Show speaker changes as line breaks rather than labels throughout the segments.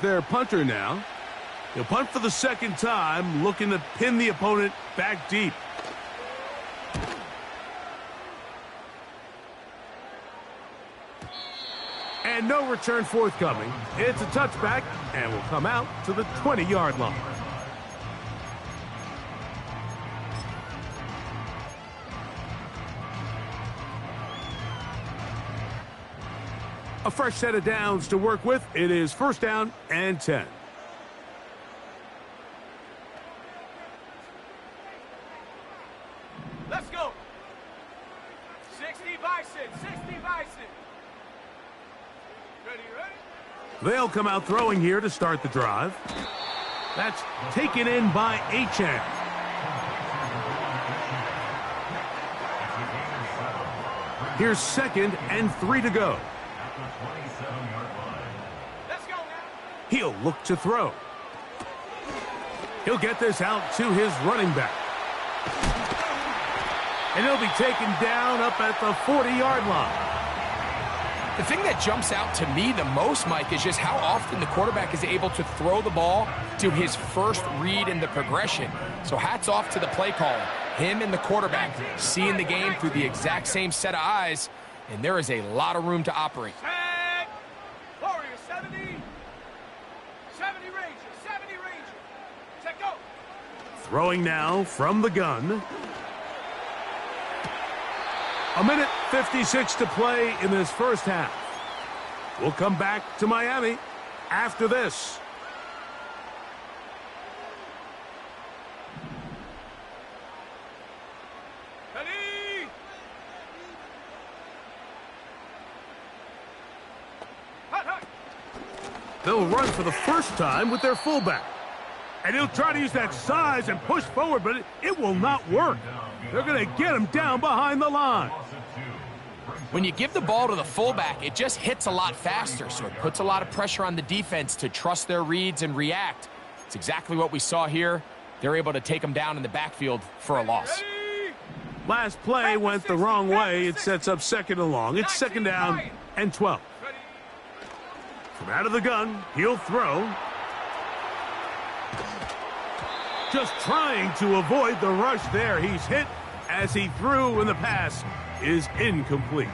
Their punter now. He'll punt for the second time, looking to pin the opponent back deep. And no return forthcoming. It's a touchback and will come out to the 20-yard line. A fresh set of downs to work with. It is first down and 10.
Let's go. 60 Bison, 60 Bison. Ready?
They'll come out throwing here to start the drive. That's taken in by Achane. Here's 2nd and 3 to go. He'll look to throw. He'll get this out to his running back. And he'll be taken down up at the 40-yard line.
The thing that jumps out to me the most, Mike, is just how often the quarterback is able to throw the ball to his first read in the progression. So hats off to the play caller. Him and the quarterback seeing the game through the exact same set of eyes, and there is a lot of room to operate.
Warrior 70. 70 Ranger, 70 Ranger. Check go.
Throwing now from the gun. A minute 56 to play in this first half. We'll come back to Miami after this.
Ready. Hut.
They'll run for the first time with their fullback. And he'll try to use that size and push forward, but it will not work. They're going to get him down behind the line.
When you give the ball to the fullback, it just hits a lot faster, so it puts a lot of pressure on the defense to trust their reads and react. It's exactly what we saw here. They're able to take him down in the backfield for a loss.
Last play went the wrong way. It sets up 2nd and long. It's 2nd down and 12. From out of the gun, he'll throw. Just trying to avoid the rush there. He's hit as he threw, and the pass is incomplete.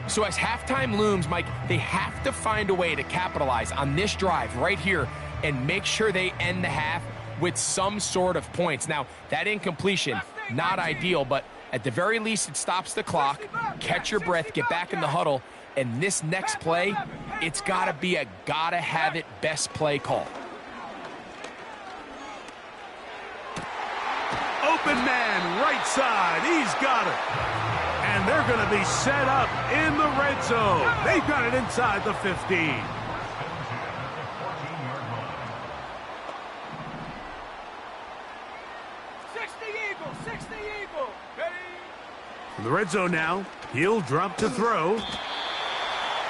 So as halftime looms, Mike, they have to find a way to capitalize on this drive right here and make sure they end the half with some sort of points. Now, that incompletion, not ideal, but at the very least, it stops the clock. Catch your breath, get back in the huddle, and this next play, it's got to be a gotta-have-it best play call.
Open man, right side. He's got it. And they're going to be set up in the red zone. They've got it inside the 15. In the red zone now, he'll drop to throw.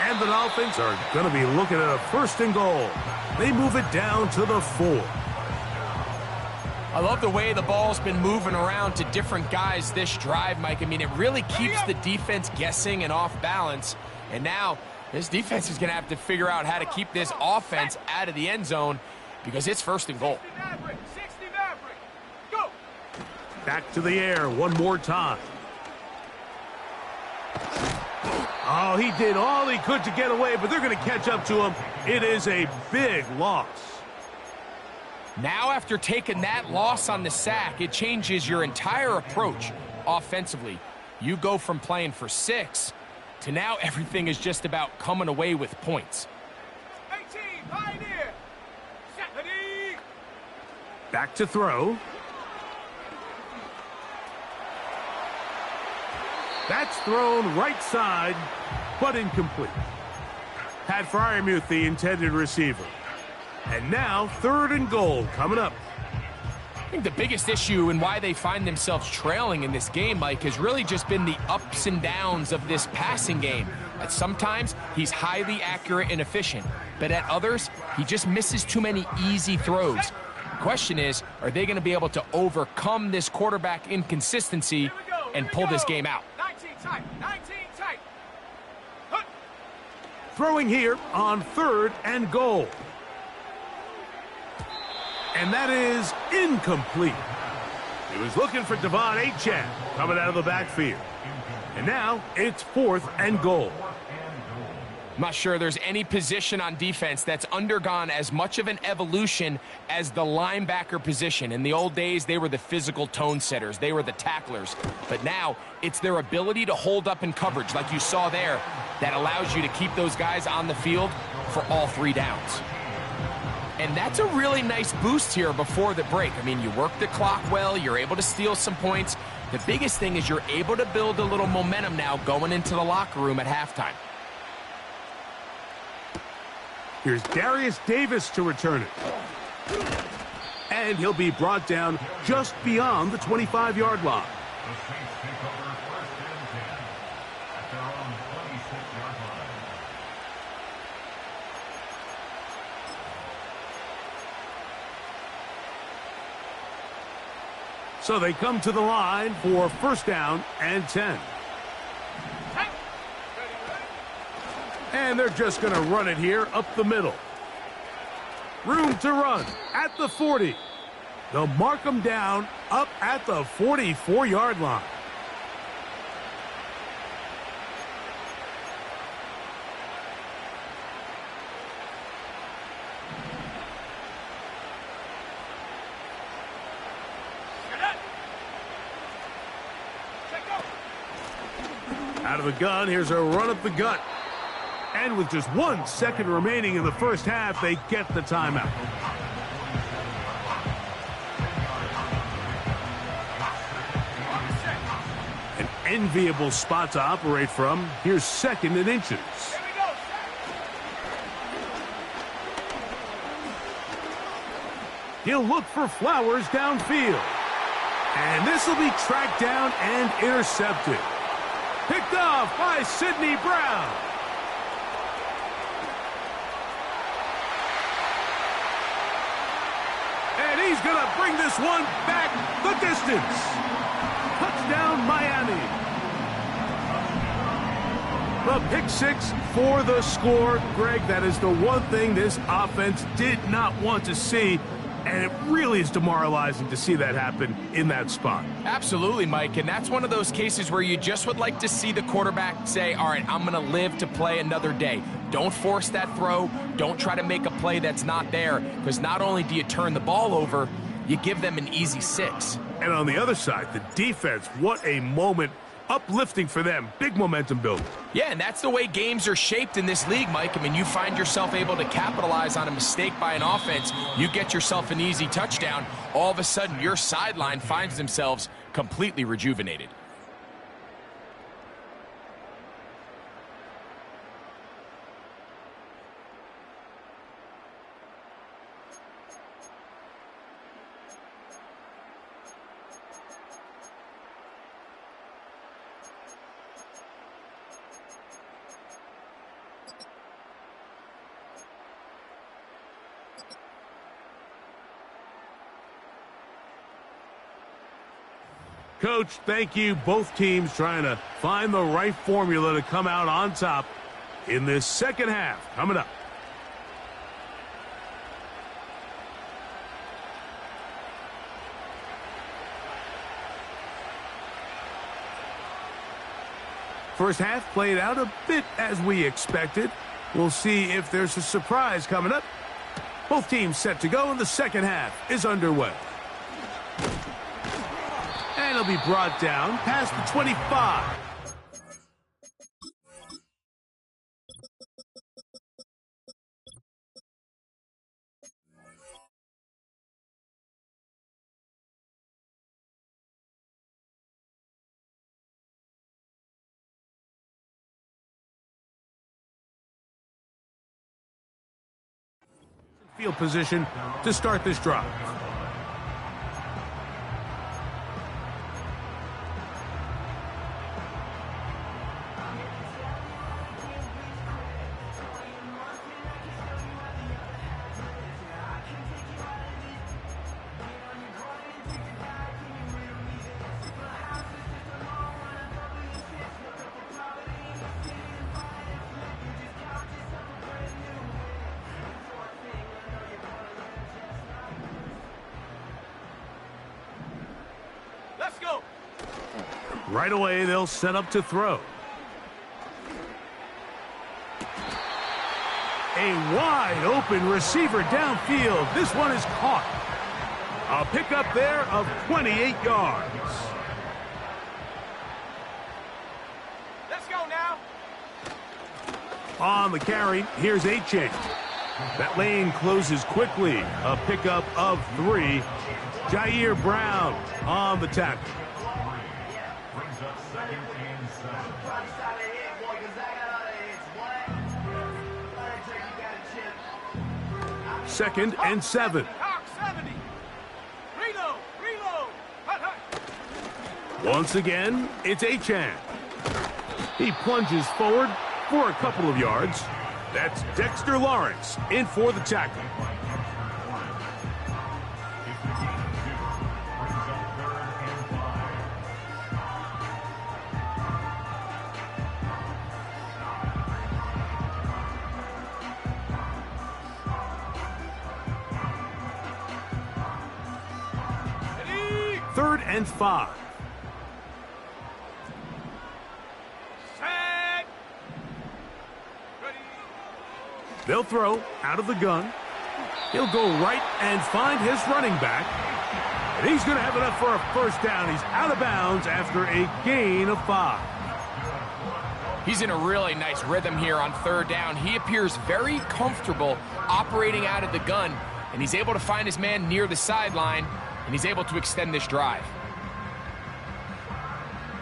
And the Dolphins are going to be looking at a 1st and goal. They move it down to the 4.
I love the way the ball's been moving around to different guys this drive, Mike. I mean, it really keeps the defense guessing and off balance. And now this defense is going to have to figure out how to keep this offense out of the end zone because it's 1st and goal.
Back to the air one more time. Oh, he did all he could to get away, but they're going to catch up to him. It is a big loss.
Now, after taking that loss on the sack, it changes your entire approach offensively. You go from playing for 6 to now everything is just about coming away with points.
18, Pioneer. Ready.
Back to throw. That's thrown right side, but incomplete. Pat Fryermuth, the intended receiver. And now 3rd and goal coming up.
I think the biggest issue and why they find themselves trailing in this game, Mike, has really just been the ups and downs of this passing game. At sometimes, he's highly accurate and efficient, but at others, he just misses too many easy throws. The question is, are they going to be able to overcome this quarterback inconsistency and pull this game out?
19 tight, 19 tight.
Throwing here on 3rd and goal. And that is incomplete. He was looking for Devon Achane coming out of the backfield. And now it's 4th and goal.
I'm not sure there's any position on defense that's undergone as much of an evolution as the linebacker position. In the old days, they were the physical tone setters. They were the tacklers. But now, it's their ability to hold up in coverage, like you saw there, that allows you to keep those guys on the field for all 3 downs. And that's a really nice boost here before the break. I mean, you work the clock well, you're able to steal some points. The biggest thing is you're able to build a little momentum now going into the locker room at halftime.
Here's Darius Davis to return it. And he'll be brought down just beyond the 25-yard line. So they come to the line for 1st down and 10. And they're just going to run it here up the middle. Room to run at the 40. They'll mark them down up at the 44-yard line. Out of the gun, here's a run up the gut. And with just 1 second remaining in the first half, they get the timeout. An enviable spot to operate from. Here's 2nd and inches. He'll look for Flowers downfield. And this will be tracked down and intercepted. Picked off by Sidney Brown. And he's going to bring this one back the distance. Touchdown, Miami. The pick 6 for the score. Greg, that is the one thing this offense did not want to see. And it really is demoralizing to see that happen in that spot.
Absolutely, Mike, and that's one of those cases where you just would like to see the quarterback say, all right, I'm going to live to play another day. Don't force that throw. Don't try to make a play that's not there, because not only do you turn the ball over, you give them an easy 6.
And on the other side, the defense, what a moment. Uplifting for them. Big momentum building.
Yeah, and that's the way games are shaped in this league, Mike. I mean, you find yourself able to capitalize on a mistake by an offense. You get yourself an easy touchdown. All of a sudden, your sideline finds themselves completely rejuvenated.
Coach, thank you. Both teams trying to find the right formula to come out on top in this second half. Coming up. First half played out a bit as we expected. We'll see if there's a surprise coming up. Both teams set to go, and the second half is underway. And he'll be brought down past the 25. Field position to start this drive.
Let's go.
Right away, they'll set up to throw. A wide-open receiver downfield. This one is caught. A pickup there of 28 yards.
Let's go now.
On the carry, here's A-Chain. That lane closes quickly. A pickup of 3. Jair Brown on the tackle. Second and 7.
Hawk 70. Reload. Reload. Hut, hut.
Once again, it's A-Chan. He plunges forward for a couple of yards. That's Dexter Lawrence in for the tackle.
Ready.
3rd and 5.
Set. Ready.
They'll throw out of the gun. He'll go right and find his running back. And he's going to have enough for a first down. He's out of bounds after a gain of 5.
He's in a really nice rhythm here on 3rd down. He appears very comfortable operating out of the gun, and he's able to find his man near the sideline, and he's able to extend this drive.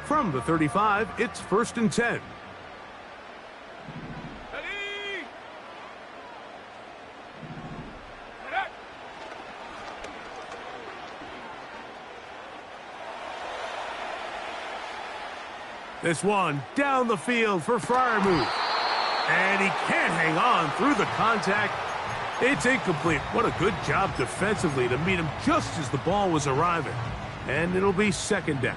From the 35, it's 1st and 10.
Ready. Set.
This one down the field for Freiermuth. And he can't hang on through the contact. It's incomplete. What a good job defensively to meet him just as the ball was arriving. And it'll be 2nd down.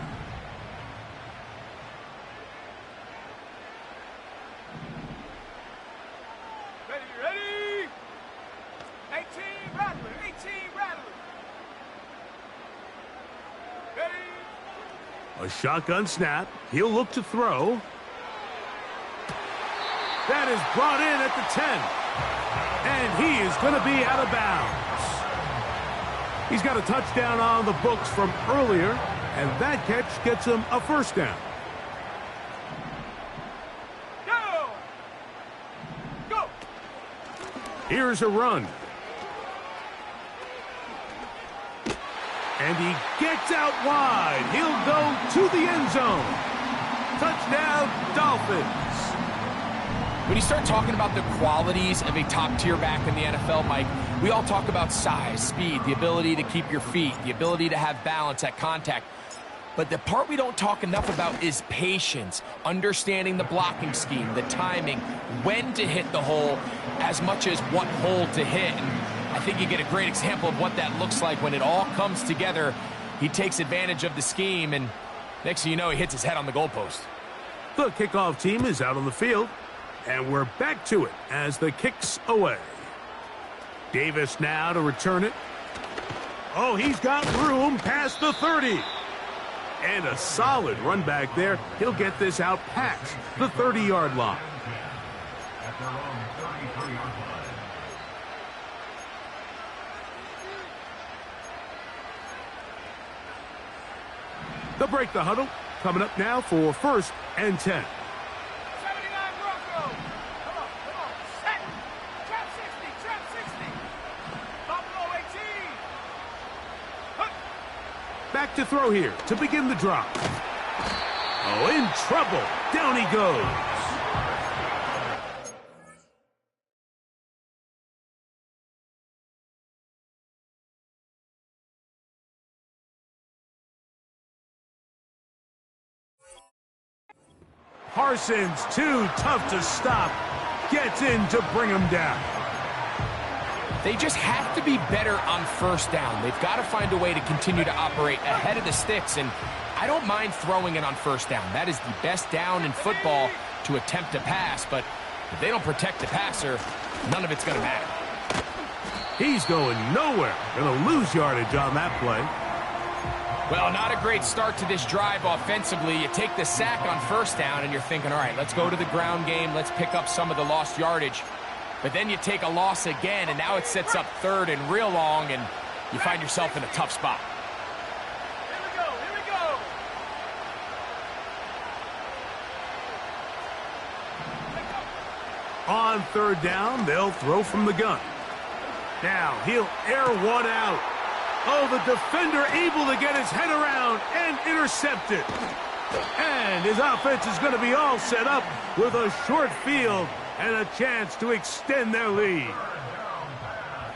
Ready. Ready. 18 Rattler. 18 Rattler. Ready.
A shotgun snap. He'll look to throw. That is brought in at the 10. And he is going to be out of bounds. He's got a touchdown on the books from earlier, and that catch gets him a first down.
Go. Go.
Here's a run. And he gets out wide. He'll go to the end zone. Touchdown, Dolphins.
When you start talking about the qualities of a top-tier back in the NFL, Mike, we all talk about size, speed, the ability to keep your feet, the ability to have balance at contact. But the part we don't talk enough about is patience, understanding the blocking scheme, the timing, when to hit the hole, as much as what hole to hit. And I think you get a great example of what that looks like when it all comes together. He takes advantage of the scheme, and next thing you know, he hits his head on the goalpost.
The kickoff team is out on the field, and we're back to it as the kick's away. Davis now to return it. Oh, he's got room past the 30. And a solid run back there. He'll get this out past the 30-yard line. They'll break the huddle. Coming up now for 1st and 10.
79 Bronco. Come on. Set. Trap 60. Buffalo 18. Hut.
Back to throw here to begin the drop. Oh, in trouble. Down he goes. Parsons, too tough to stop. Gets in to bring him down.
They just have to be better on 1st down. They've got to find a way to continue to operate ahead of the sticks, and I don't mind throwing it on 1st down. That is the best down in football to attempt to pass, but if they don't protect the passer, none of it's going to matter.
He's going nowhere. Going to lose yardage on that play.
Well, not a great start to this drive offensively. You take the sack on first down, and you're thinking, all right, let's go to the ground game. Let's pick up some of the lost yardage. But then you take a loss again, and now it sets up third and real long, and you find yourself in a tough spot.
Here we go, here we go.
On third down, they'll throw from the gun. Now he'll air one out. Oh, the defender able to get his head around and intercept it. And his offense is going to be all set up with a short field and a chance to extend their lead.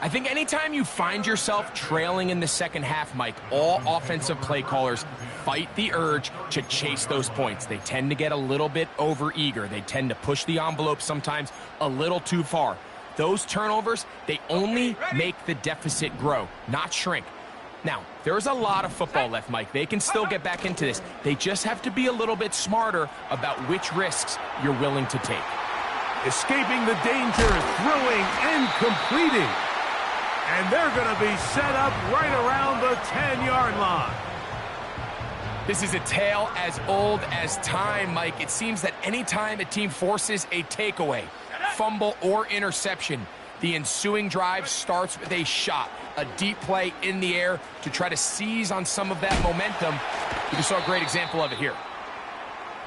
I think anytime you find yourself trailing in the second half, Mike, all offensive play callers fight the urge to chase those points. They tend to get a little bit overeager. They tend to push the envelope sometimes a little too far. Those turnovers, they only make the deficit grow, not shrink. Now, there's a lot of football left, Mike. They can still get back into this. They just have to be a little bit smarter about which risks you're willing to take.
Escaping the danger, throwing and completing. And they're going to be set up right around the 10-yard line.
This is a tale as old as time, Mike. It seems that anytime a team forces a takeaway, fumble, or interception, the ensuing drive starts with a shot, a deep play in the air to try to seize on some of that momentum. You just saw a great example of it here.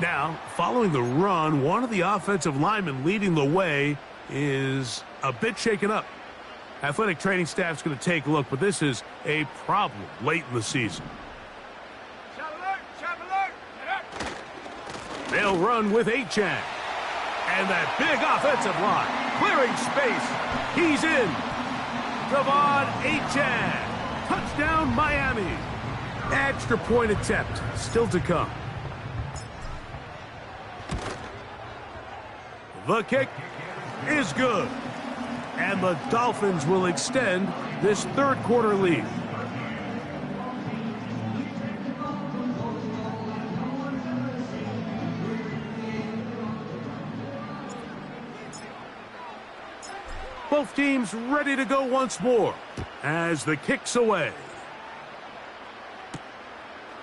Now, following the run, one of the offensive linemen leading the way is a bit shaken up. Athletic training staff's going to take a look, but this is a problem late in the season.
Shot alert, shot alert.
They'll run with Achan. And that big offensive line, clearing space. He's in. Devon Achan. Touchdown, Miami. Extra point attempt still to come. The kick is good. And the Dolphins will extend this third quarter lead. Both teams ready to go once more as the kick's away.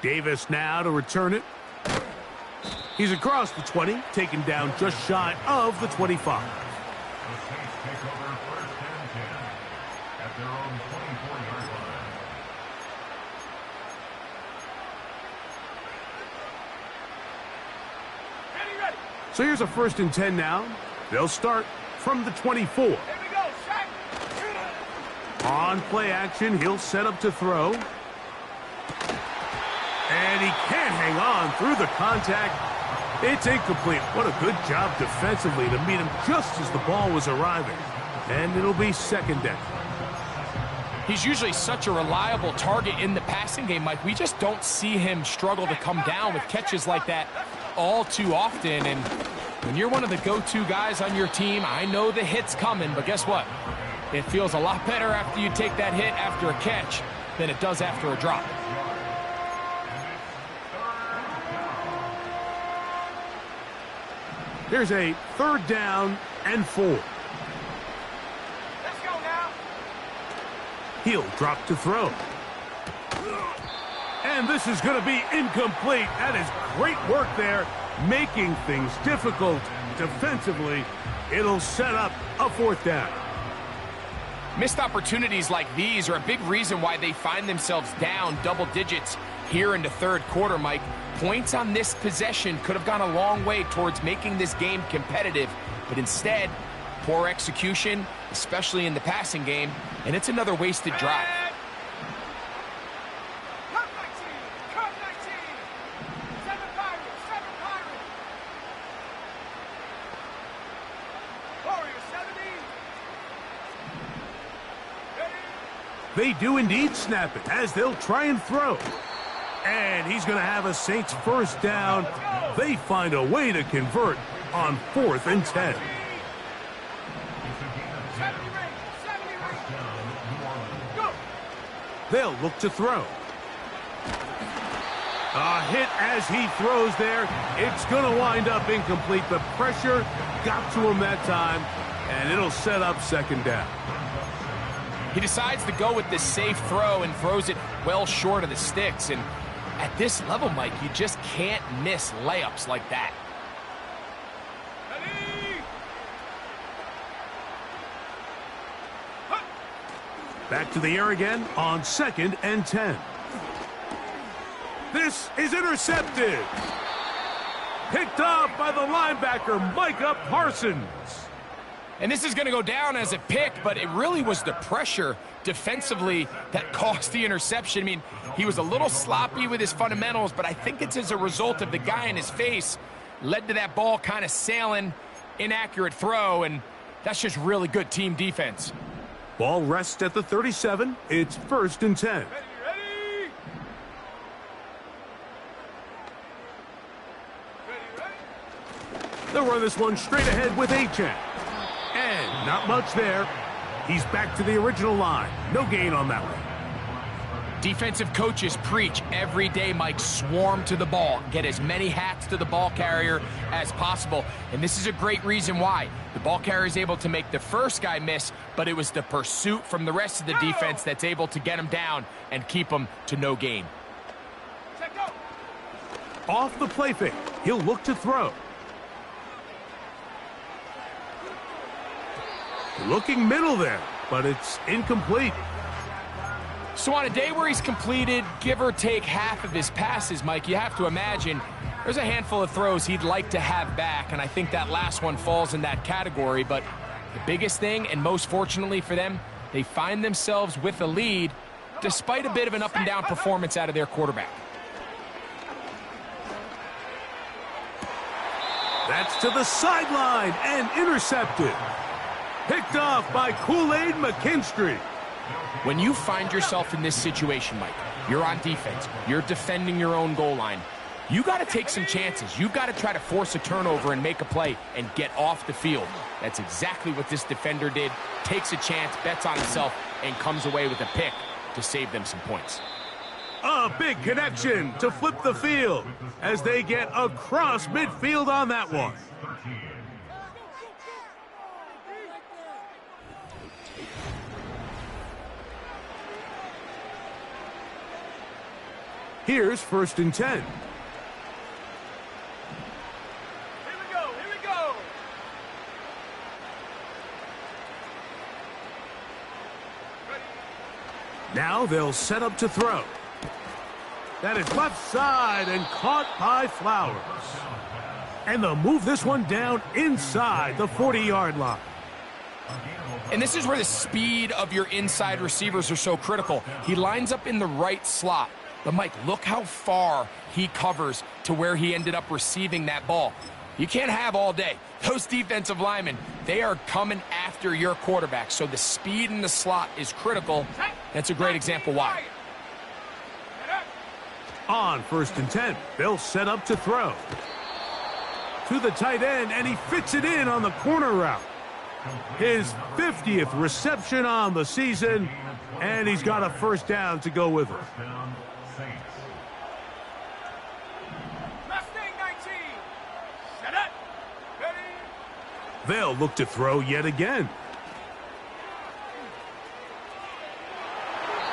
Davis now to return it. He's across the 20, taken down just shy of the 25. So here's a 1st and 10 now. They'll start from the 24.
Here we go, sack.
On play action, he'll set up to throw. And he can't hang on through the contact. It's incomplete. What a good job defensively to meet him just as the ball was arriving. And it'll be 2nd down.
He's usually such a reliable target in the passing game, Mike. We just don't see him struggle to come down with catches like that all too often. And when you're one of the go-to guys on your team, I know the hit's coming, but guess what? It feels a lot better after you take that hit after a catch than it does after a drop.
Here's a 3rd down and 4.
Let's go now.
He'll drop to throw. And this is going to be incomplete. That is great work there, making things difficult defensively. It'll set up a 4th down.
Missed opportunities like these are a big reason why they find themselves down double digits here in the third quarter, Mike. Points on this possession could have gone a long way towards making this game competitive, but instead, poor execution, especially in the passing game, and it's another wasted drive.
Cut 19, cut 19. 7 Pirates, 7 Pirates. Warriors 70. Ready?
They do indeed snap it as they'll try and throw. And he's going to have a Saints 1st down. They find a way to convert on 4th and 10.
70 range, 70 range. Go.
They'll look to throw. A hit as he throws there. It's going to wind up incomplete. The pressure got to him that time, and it'll set up 2nd down.
He decides to go with this safe throw and throws it well short of the sticks. And At this level, Mike, you just can't miss layups like that.
Back to the air again on 2nd and 10. This is intercepted. Picked off by the linebacker, Micah Parsons.
And this is going to go down as a pick, but it really was the pressure defensively that caused the interception. I mean, he was a little sloppy with his fundamentals, but I think it's as a result of the guy in his face led to that ball kind of sailing, inaccurate throw, and that's just really good team defense.
Ball rests at the 37. It's 1st and 10.
Ready.
They'll run this one straight ahead with Achane. And not much there. He's back to the original line. No gain on that one.
Defensive coaches preach every day, Mike, swarm to the ball. Get as many hats to the ball carrier as possible. And this is a great reason why. The ball carrier is able to make the first guy miss, but it was the pursuit from the rest of the defense that's able to get him down and keep him to no gain.
Check go.
Off the play fake. He'll look to throw. Looking middle there, but it's incomplete.
So on a day where he's completed, give or take half of his passes, Mike, you have to imagine there's a handful of throws he'd like to have back, and I think that last one falls in that category. But the biggest thing, and most fortunately for them, they find themselves with a lead despite a bit of an up-and-down performance out of their quarterback.
That's to the sideline and intercepted. Picked off by Kool-Aid McKinstry.
When you find yourself in this situation, Mike, you're on defense, you're defending your own goal line, you got to take some chances. You've got to try to force a turnover and make a play and get off the field. That's exactly what this defender did. Takes a chance, bets on himself, and comes away with a pick to save them some points.
A big connection to flip the field as they get across midfield on that one. Here's 1st and 10.
Here we go. Ready.
Now they'll set up to throw. That is left side and caught by Flowers. And they'll move this one down inside the 40-yard line.
And this is where the speed of your inside receivers are so critical. He lines up in the right slot. But, Mike, look how far he covers to where he ended up receiving that ball. You can't have all day. Those defensive linemen, they are coming after your quarterback. So the speed in the slot is critical. That's a great example why.
On 1st and 10, they'll set up to throw. To the tight end, and he fits it in on the corner route. His 50th reception on the season, and he's got a 1st down to go with it. They'll look to throw yet again.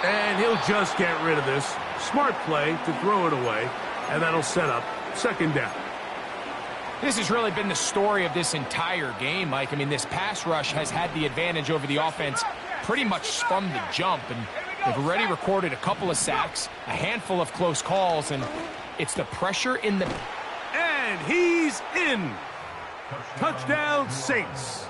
And he'll just get rid of this. Smart play to throw it away, and that'll set up 2nd down.
This has really been the story of this entire game, Mike. I mean, this pass rush has had the advantage over the offense pretty much from the jump, and they've already recorded a couple of sacks, a handful of close calls, and it's the pressure in the...
And he's in. Touchdown, Saints.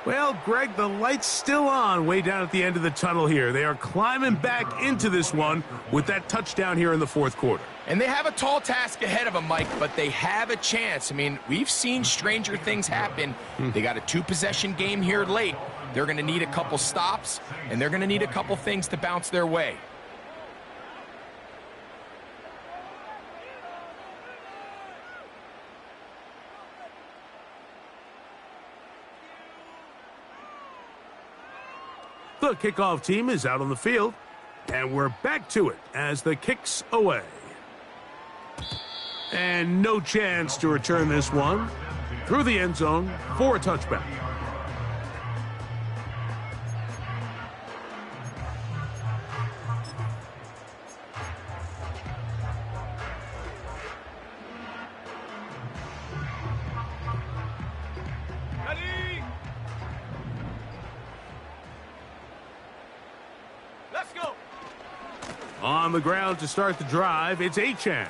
Well, Greg, the light's still on way down at the end of the tunnel here. They are climbing back into this one with that touchdown here in the 4th quarter.
And they have a tall task ahead of them, Mike, but they have a chance. I mean, we've seen stranger things happen. They got a 2-possession game here late. They're going to need a couple stops, and they're going to need a couple things to bounce their way.
The kickoff team is out on the field, and we're back to it as the kick's away. And no chance to return this one through the end zone for a touchback.
Let's go.
On the ground to start the drive, it's Achane.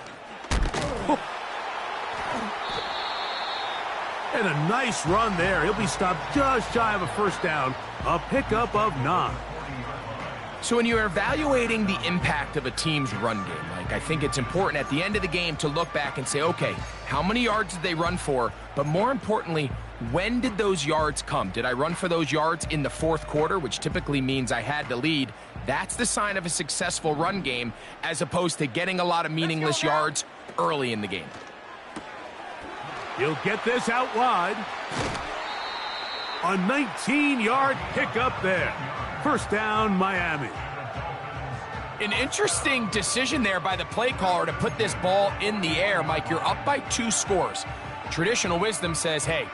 And a nice run there. He'll be stopped just shy of a first down. A pickup of 9.
So when you're evaluating the impact of a team's run game, like, I think it's important at the end of the game to look back and say, okay, how many yards did they run for? But more importantly, when did those yards come? Did I run for those yards in the fourth quarter, which typically means I had to lead? That's the sign of a successful run game, as opposed to getting a lot of meaningless yards early in the game.
He'll get this out wide. A 19-yard pickup there. First down, Miami.
An interesting decision there by the play caller to put this ball in the air. Mike, you're up by 2 scores. Traditional wisdom says, hey,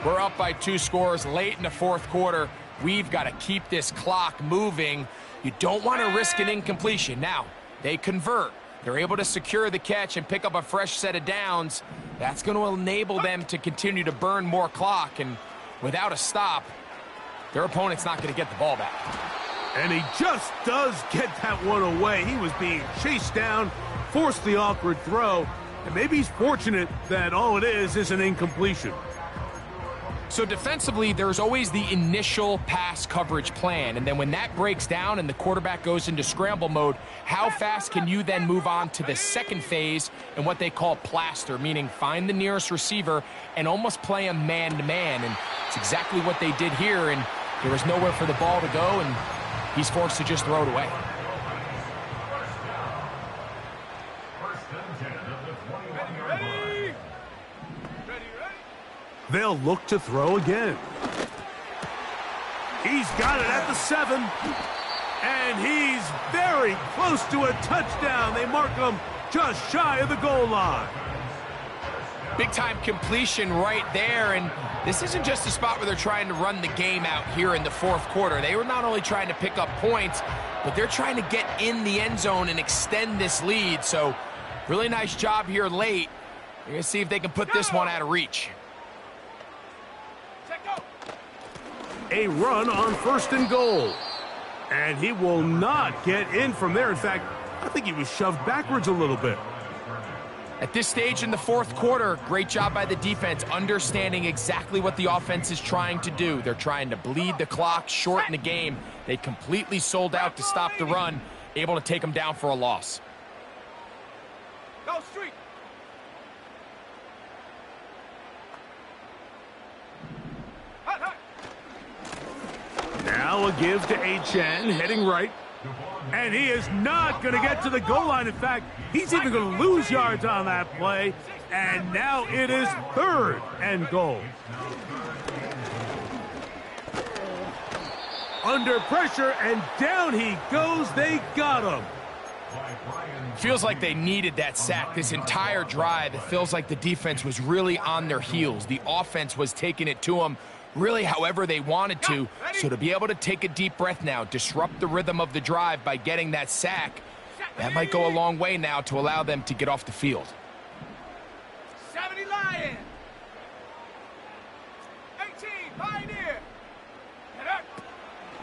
we're up by 2 scores late in the fourth quarter. We've got to keep this clock moving. You don't want to risk an incompletion. Now, they convert. They're able to secure the catch and pick up a fresh set of downs. That's going to enable them to continue to burn more clock. And without a stop, their opponent's not going to get the ball back.
And he just does get that one away. He was being chased down, forced the awkward throw, and maybe he's fortunate that all it is an incompletion.
So defensively, there's always the initial pass coverage plan, and then when that breaks down and the quarterback goes into scramble mode, how fast can you then move on to the second phase and what they call plaster, meaning find the nearest receiver and almost play him man-to-man, and it's exactly what they did here, and there was nowhere for the ball to go, and he's forced to just throw it away.
They'll look to throw again. He's got it at the 7. And he's very close to a touchdown. They mark him just shy of the goal line.
Big-time completion right there, and this isn't just a spot where they're trying to run the game out here in the fourth quarter. They were not only trying to pick up points, but they're trying to get in the end zone and extend this lead. So really nice job here late. You're going to see if they can put this one out of reach.
A run on 1st and goal. And he will not get in from there. In fact, I think he was shoved backwards a little bit.
At this stage in the fourth quarter, great job by the defense, understanding exactly what the offense is trying to do. They're trying to bleed the clock, shorten the game. They completely sold out to stop the run, able to take them down for a loss.
Go street.
Now a give to Achane, heading right. And he is not going to get to the goal line. In fact, he's even going to lose yards on that play. And now it is 3rd and goal. Under pressure, and down he goes. They got him.
Feels like they needed that sack this entire drive. It feels like the defense was really on their heels. The offense was taking it to them really however they wanted to. So to be able to take a deep breath now, disrupt the rhythm of the drive by getting that sack, that might go a long way now to allow them to get off the field.
70 Lion. 18 Pioneer.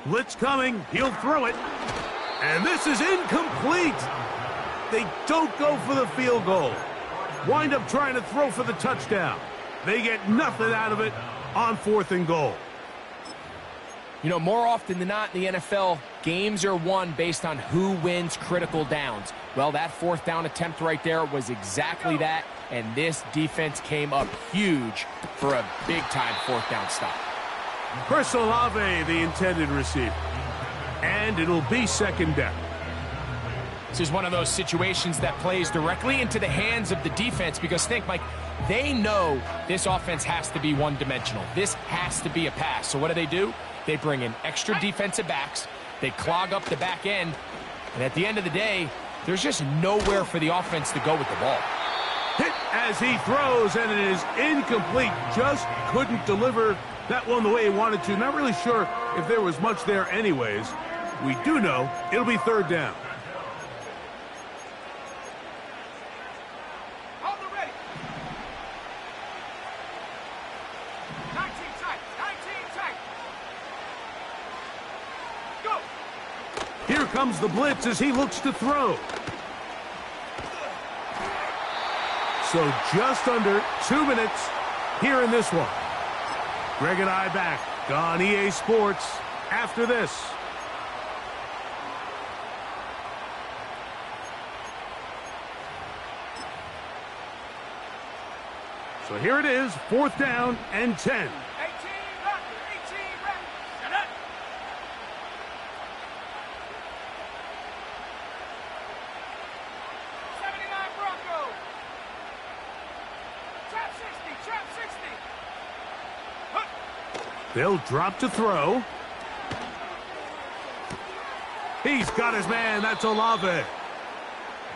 Blitz coming. He'll throw it. And this is incomplete. They don't go for the field goal. Wind up trying to throw for the touchdown. They get nothing out of it on 4th and goal.
You know, more often than not in the NFL, games are won based on who wins critical downs. Well, that 4th down attempt right there was exactly that, and this defense came up huge for a big-time 4th down stop.
Chris Olave, the intended receiver. And it'll be 2nd down.
This is one of those situations that plays directly into the hands of the defense because think, Mike, they know this offense has to be one-dimensional. This has to be a pass. So what do? They bring in extra defensive backs. They clog up the back end. And at the end of the day, there's just nowhere for the offense to go with the ball.
Hit as he throws, and it is incomplete. Just couldn't deliver that one the way he wanted to. Not really sure if there was much there anyways. We do know it'll be 3rd down. comes the blitz as he looks to throw. So just under 2 minutes here in this one. Greg and I back on EA Sports after this. So here it is, 4th down and 10.
18 ready, 18 ready. Set it. Bronco. Trap 60, trap 60.
They'll drop to throw. He's got his man. That's Olave.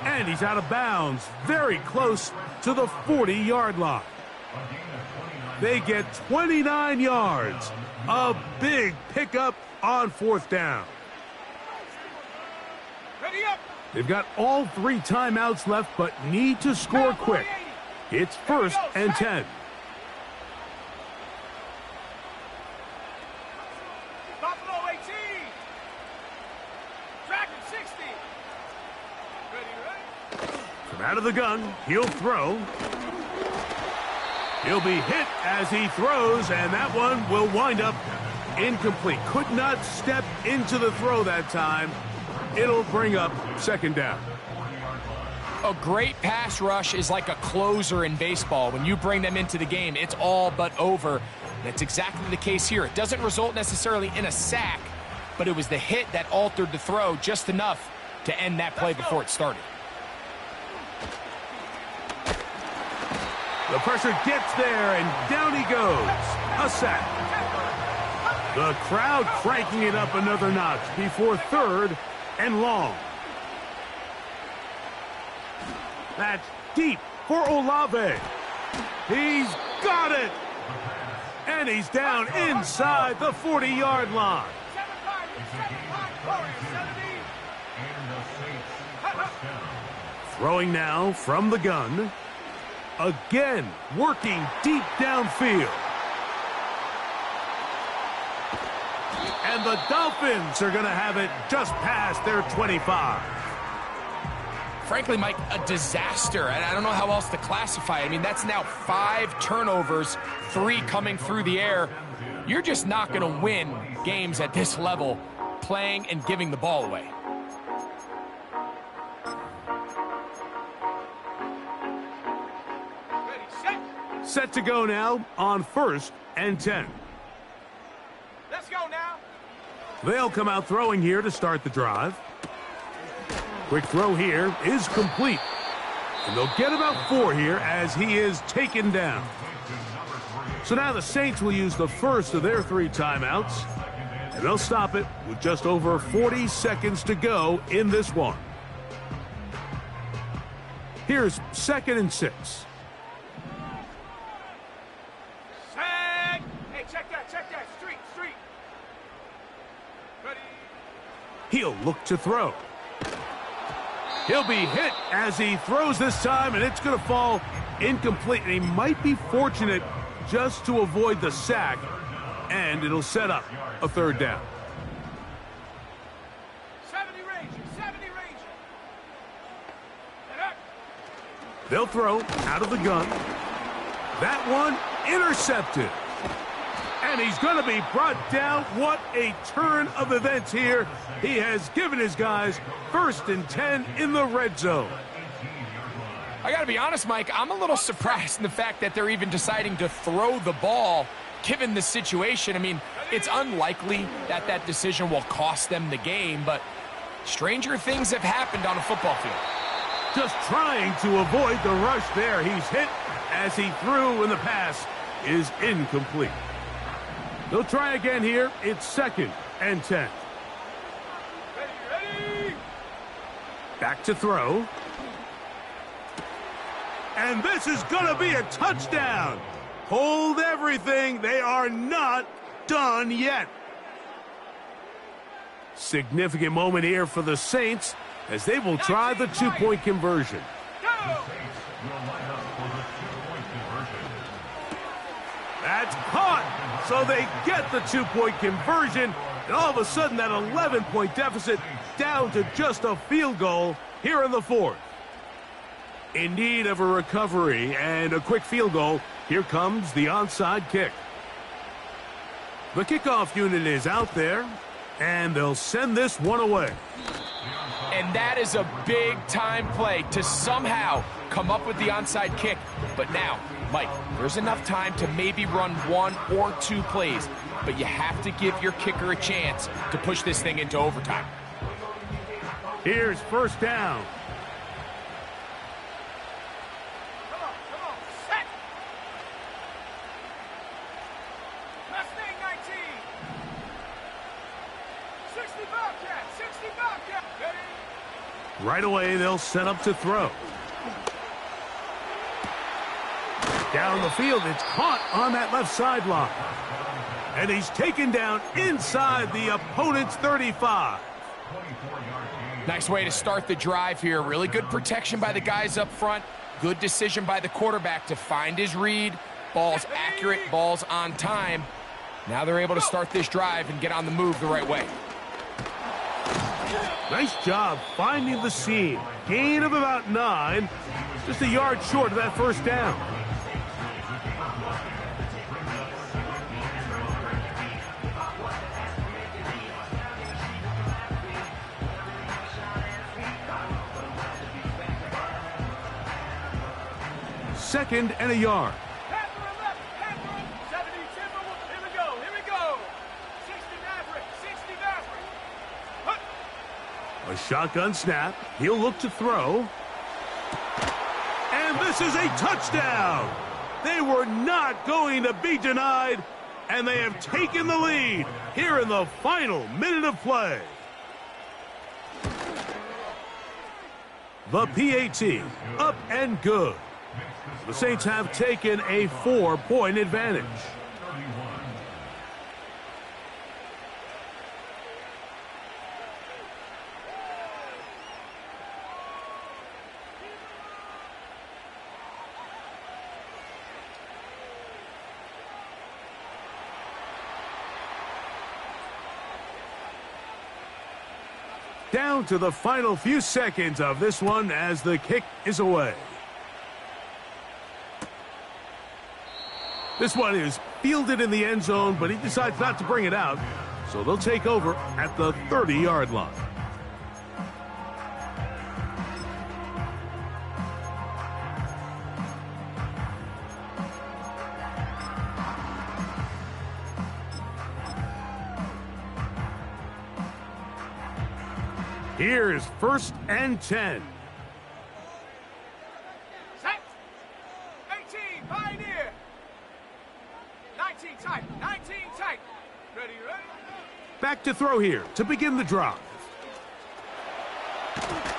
And he's out of bounds. Very close to the 40-yard line. They get 29 yards. A big pickup on 4th down.
Ready up.
They've got all 3 timeouts left, but need to score quick. It's 1st and 10.
Buffalo 18. Dragon 60. Ready.
From out of the gun, he'll throw. He'll be hit as he throws, and that one will wind up incomplete. Could not step into the throw that time. It'll bring up 2nd down.
A great pass rush is like a closer in baseball. When you bring them into the game, it's all but over. That's exactly the case here. It doesn't result necessarily in a sack, but it was the hit that altered the throw just enough to end that play before it started.
The pressure gets there, and down he goes. A sack. The crowd cranking it up another notch before 3rd and long. That's deep for Olave. He's got it. And he's down inside the 40-yard line. Throwing now from the gun. Again, working deep downfield. And the Dolphins are going to have it just past their 25.
Frankly, Mike, a disaster. I don't know how else to classify it. I mean, that's now 5 turnovers, 3 coming through the air. You're just not going to win games at this level playing and giving the ball away.
Set to go now on 1st and 10.
Let's go now.
They'll come out throwing here to start the drive. Quick throw here is complete. And they'll get about 4 here as he is taken down. So now the Saints will use the first of their 3 timeouts. And they'll stop it with just over 40 seconds to go in this one. Here's 2nd and 6. He'll look to throw. He'll be hit as he throws this time, and it's going to fall incomplete. And he might be fortunate just to avoid the sack, and it'll set up a 3rd down.
70 Ranger.
They'll throw out of the gun. That one intercepted. And he's going to be brought down. What a turn of events here. He has given his guys 1st and 10 in the red zone.
I got to be honest, Mike, I'm a little surprised in the fact that they're even deciding to throw the ball given the situation. I mean, it's unlikely that that decision will cost them the game, but stranger things have happened on a football field.
Just trying to avoid the rush there. He's hit as he threw, and the pass is incomplete. They'll try again here. It's 2nd and 10.
Ready.
Back to throw. And this is going to be a touchdown. Hold everything. They are not done yet. Significant moment here for the Saints as they will try the 2-point conversion.
Go.
That's caught. So they get the 2-point conversion, And all of a sudden, that 11-point deficit down to just a field goal here in the fourth. In need of a recovery and a quick field goal, here comes the onside kick. The kickoff unit is out there, and they'll send this one away.
And that is a big-time play to somehow come up with the onside kick. But now, Mike, there's enough time to maybe run 1 or 2 plays, but you have to give your kicker a chance to push this thing into overtime.
Here's first down.
Come on, set. Mustang 19. 60 Bobcat, 60 Bobcat. Ready?
Right away, they'll set up to throw. Down the field, it's caught on that left sideline. And he's taken down inside the opponent's 35.
Nice way to start the drive here. Really good protection by the guys up front. Good decision by the quarterback to find his read. Ball's accurate, ball's on time. Now they're able to start this drive and get on the move the right way.
Nice job finding the seam. Gain of about 9. Just a yard short of that first down. Second and a yard.
Panther left, Panther 70 Timberwolves. Here we go. 60 Maverick, 60 Maverick. Hut.
A shotgun snap. He'll look to throw. And this is a touchdown. They were not going to be denied, and they have taken the lead here in the final minute of play. The PAT, up and good. The Saints have taken a 4-point advantage. Down to the final few seconds of this one as the kick is away. This one is fielded in the end zone, but he decides not to bring it out, so they'll take over at the 30-yard line. Here's first and 10.
Set. 18, Pioneer. 19 tight, 19 tight. Ready?
Back to throw here to begin the drive.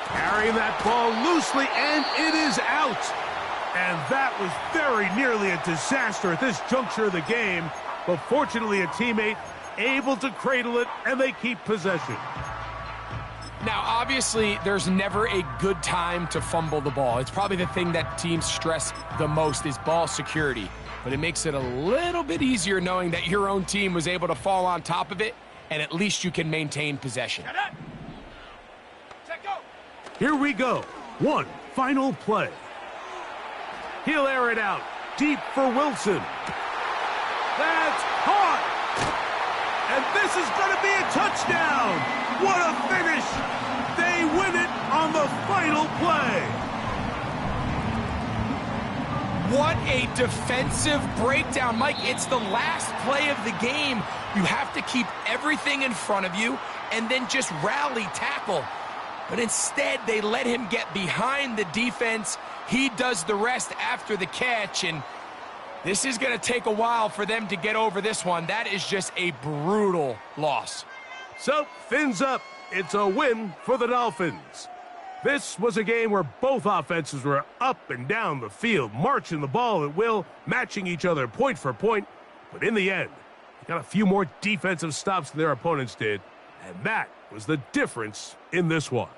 Carrying that ball loosely, and it is out. And that was very nearly a disaster at this juncture of the game, but fortunately a teammate able to cradle it, and they keep possession.
Now, obviously, there's never a good time to fumble the ball. It's probably the thing that teams stress the most is ball security. But it makes it a little bit easier knowing that your own team was able to fall on top of it, and at least you can maintain possession.
Set, go.
Here we go. One final play. He'll air it out deep for Wilson. That's caught. And this is going to be a touchdown. What a finish. They win it on the final play.
What a defensive breakdown. Mike, it's the last play of the game. You have to keep everything in front of you and then just rally tackle. But instead, they let him get behind the defense. He does the rest after the catch, and this is going to take a while for them to get over this one. That is just a brutal loss.
So, fins up. It's a win for the Dolphins. This was a game where both offenses were up and down the field, marching the ball at will, matching each other point for point. But in the end, they got a few more defensive stops than their opponents did, and that was the difference in this one.